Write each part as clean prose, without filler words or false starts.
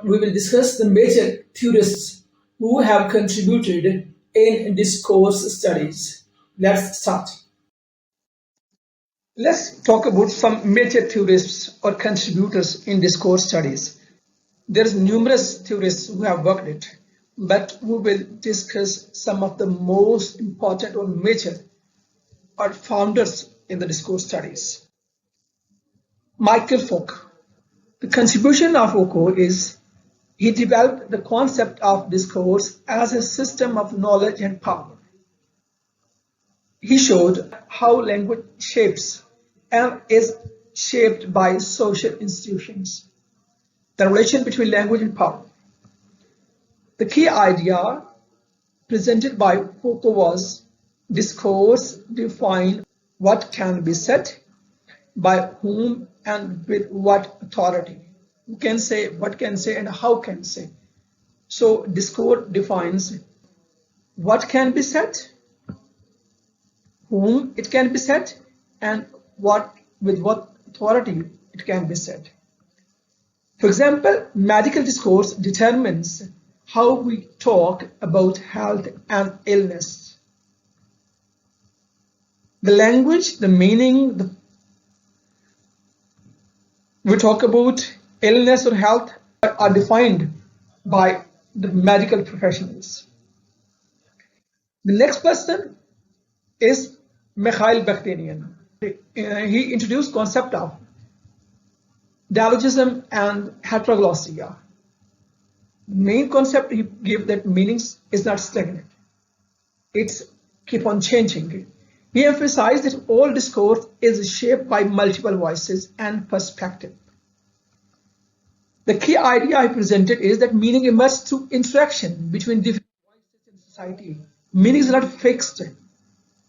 we will discuss the major theorists who have contributed in discourse studies. Let's start. Let's talk about some major theorists or contributors in discourse studies. There's numerous theorists who have worked it, but we will discuss some of the most important or major or founders in the discourse studies. Michel Foucault. The contribution of Foucault is he developed the concept of discourse as a system of knowledge and power. He showed how language shapes and is shaped by social institutions, the relation between language and power. The key idea presented by Foucault was discourse defines what can be said, by whom and with what authority. Who can say, what can say, and how can say. So discourse defines what can be said, whom it can be said, and with what authority it can be said. For example, medical discourse determines how we talk about health and illness. The language, the meaning, we talk about illness or health are defined by the medical professionals. The next person is Mikhail Bakhtin. He introduced concept of dialogism and heteroglossia. The main concept he gave that meanings is not stagnant. It's keep on changing. He emphasized that all discourse is shaped by multiple voices and perspective. The key idea I presented is that meaning emerges through interaction between different voices in society. Meaning is not fixed.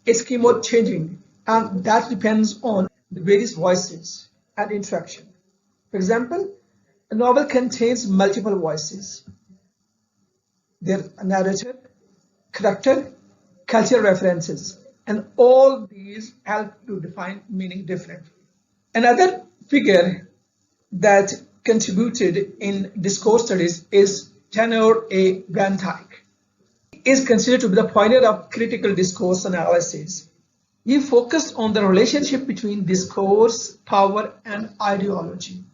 It's keep on changing, and that depends on the various voices and interaction. For example, a novel contains multiple voices. There's a narrative, character, cultural references, and all these help to define meaning differently. Another figure that contributed in discourse studies is Teun van Dijk. He is considered to be the pioneer of critical discourse analysis. He focused on the relationship between discourse, power, and ideology.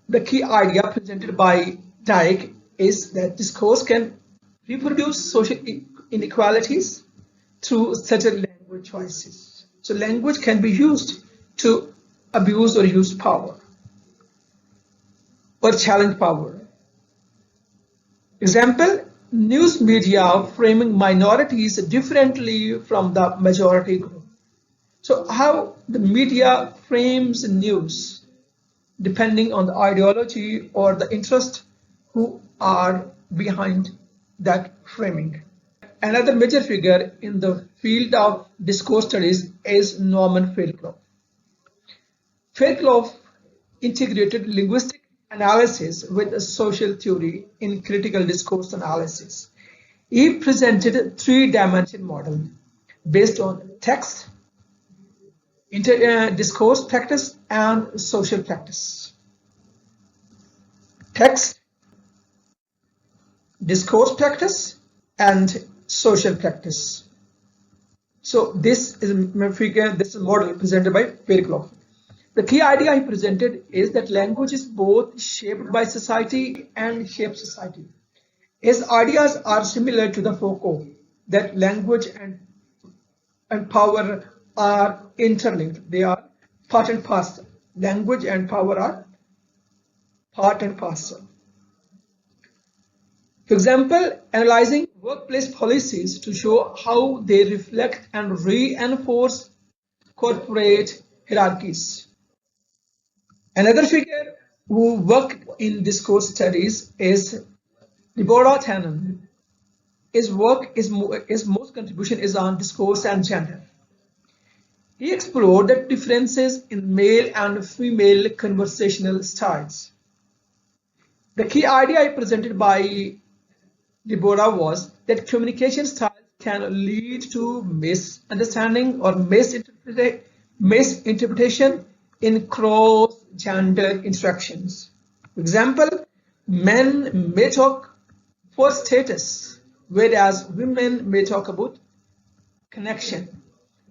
The key idea presented by Dijk is that discourse can reproduce social inequalities through certain language choices. So language can be used to abuse or use power or challenge power. Example, news media framing minorities differently from the majority group. So how the media frames news depending on the ideology or the interest who are behind that framing. Another major figure in the field of discourse studies is Norman Fairclough. Fairclough integrated linguistic analysis with social theory in critical discourse analysis. He presented a three-dimensional model based on text, discourse practice, and social practice. Text, discourse practice, and social practice. So this is a figure, this is a model presented by Fairclough. The key idea he presented is that language is both shaped by society and shapes society. His ideas are similar to the Foucault, that language and power are interlinked. They are part and parcel. Language and power are part and parcel. For example, analyzing workplace policies to show how they reflect and reinforce corporate hierarchies. Another figure who worked in discourse studies is Deborah Tannen. His most contribution is on discourse and gender. He explored the differences in male and female conversational styles. The key idea presented by Deborah was that communication styles can lead to misunderstanding or misinterpretation in cross-gender interactions. For example, Men may talk for status, whereas women may talk about connection.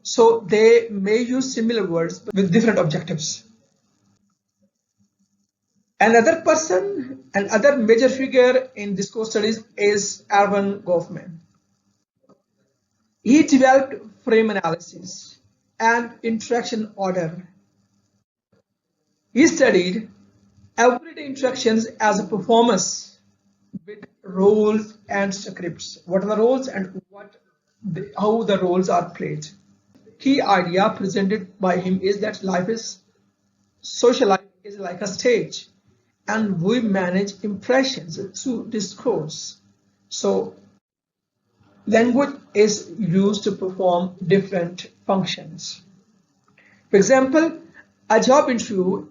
So they may use similar words with different objectives. Another major figure in discourse studies is Erving Goffman. He developed frame analysis and interaction order. He studied everyday interactions as a performance with roles and scripts. What are the roles and how the roles are played. Key idea presented by him is that social life is like a stage, and we manage impressions through discourse. So language is used to perform different functions. For example, a job interview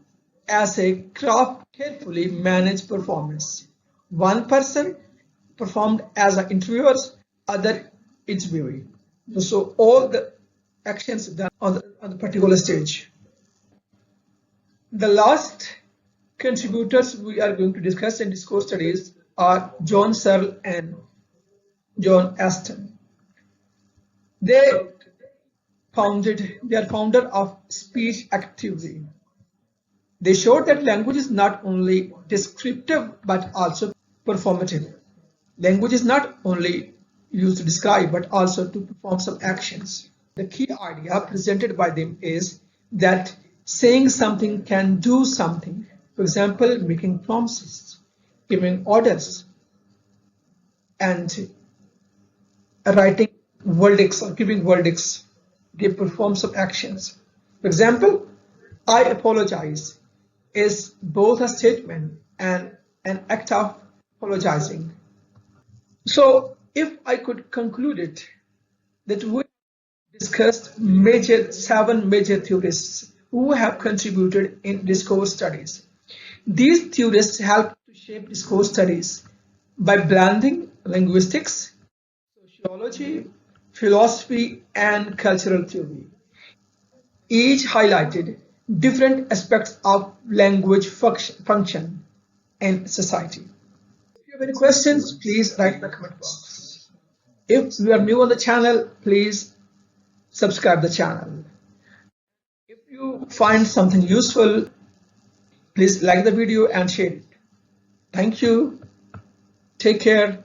as a craft carefully managed performance. One person performed as an interviewer, other interviewee. So all the actions done on the particular stage. The last contributors we are going to discuss in discourse studies are John Searle and John Aston. They are founder of speech activity. They showed that language is not only descriptive but also performative. Language is not only used to describe but also to perform some actions. The key idea presented by them is that saying something can do something. For example, making promises, giving orders, and writing verdicts or giving verdicts. They perform some actions. For example, I apologize is both a statement and an act of apologizing. So if I could conclude it, that we discussed seven major theorists who have contributed in discourse studies. These theorists help to shape discourse studies by blending linguistics, sociology, philosophy, and cultural theory. Each highlighted different aspects of language function in society. If you have any questions, please write in the comment box. If you are new on the channel, please subscribe the channel. If you find something useful, please like the video and share it. Thank you. Take care.